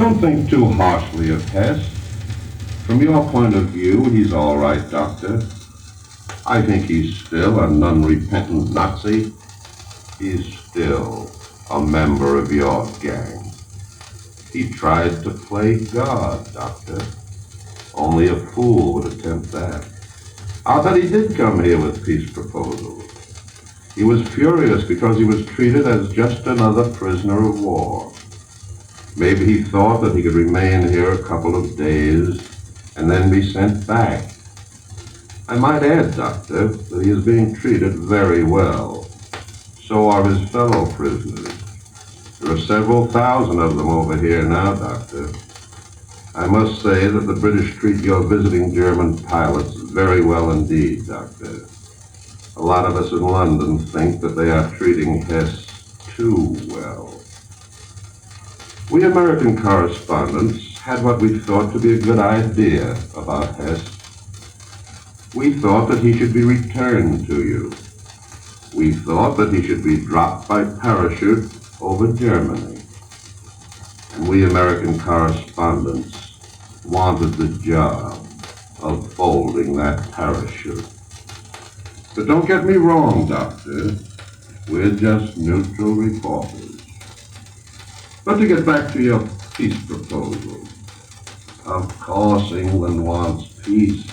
Don't think too harshly of Hess. From your point of view, he's all right, Doctor. I think he's still an unrepentant Nazi. He's still a member of your gang. He tried to play God, Doctor. Only a fool would attempt that. I'll bet he did come here with peace proposals. He was furious because he was treated as just another prisoner of war. Maybe he thought that he could remain here a couple of days and then be sent back. I might add, Doctor, that he is being treated very well. So are his fellow prisoners. There are several thousand of them over here now, Doctor. I must say that the British treat your visiting German pilots very well indeed, Doctor. A lot of us in London think that they are treating Hess too well. We American correspondents had what we thought to be a good idea about Hess. We thought that he should be returned to you. We thought that he should be dropped by parachute over Germany. And we American correspondents wanted the job of folding that parachute. But don't get me wrong, Doctor. We're just neutral reporters. But to get back to your peace proposal, of course England wants peace.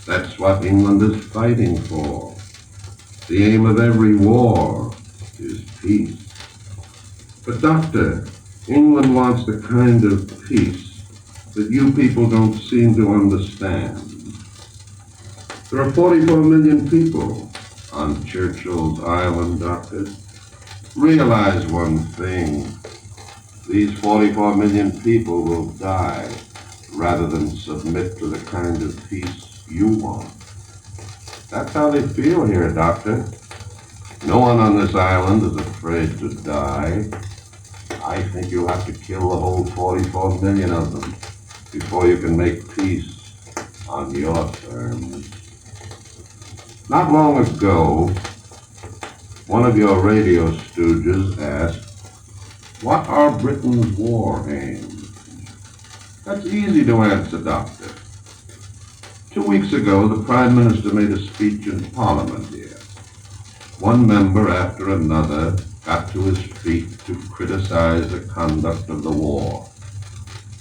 That's what England is fighting for. The aim of every war is peace. But Doctor, England wants the kind of peace that you people don't seem to understand. There are 44 million people on Churchill's Island, Doctor. Realize one thing. These 44 million people will die rather than submit to the kind of peace you want. That's how they feel here, Doctor. No one on this island is afraid to die. I think you'll have to kill the whole 44 million of them before you can make peace on your terms. Not long ago, one of your radio stooges asked, "What are Britain's war aims?" That's easy to answer, Doctor. 2 weeks ago, the Prime Minister made a speech in Parliament here. One member after another got to his feet to criticize the conduct of the war.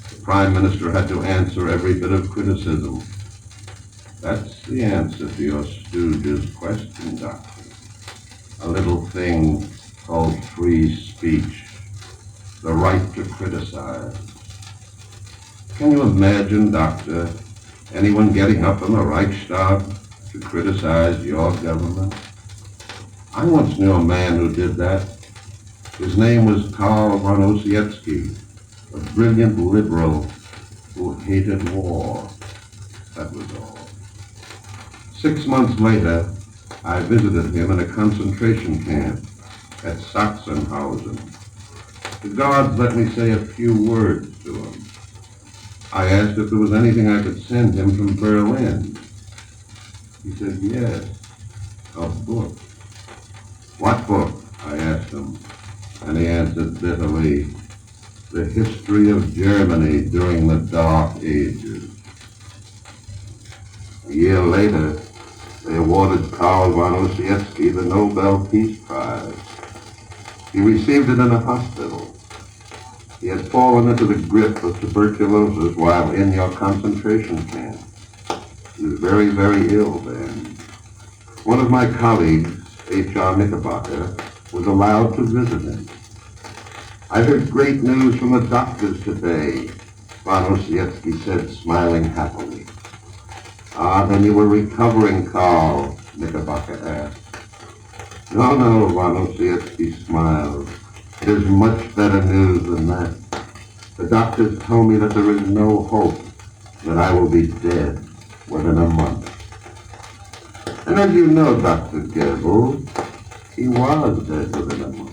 The Prime Minister had to answer every bit of criticism. That's the answer to your stooge's question, Doctor. A little thing called free speech, the right to criticize. Can you imagine, Doctor, anyone getting up in the Reichstag to criticize your government? I once knew a man who did that. His name was Karl von Ossietzky, a brilliant liberal who hated war. That was all. 6 months later, I visited him in a concentration camp at Sachsenhausen. The guards let me say a few words to him. I asked if there was anything I could send him from Berlin. He said, yes, a book. What book? I asked him, and he answered bitterly, The History of Germany During the Dark Ages. A year later, they awarded Karl von Ossietzky the Nobel Peace Prize. He received it in a hospital. He had fallen into the grip of tuberculosis while in your concentration camp. He was very, very ill then. One of my colleagues, H.R. Knickerbocker, was allowed to visit him. I heard great news from the doctors today, von Ossietzky said, smiling happily. Ah, then you were recovering, Karl, Knickerbocker asked. No, von Ossietzky smiled. It is much better news than that. The doctors told me that there is no hope, that I will be dead within a month. And as you know, Dr. Goebbels, he was dead within a month.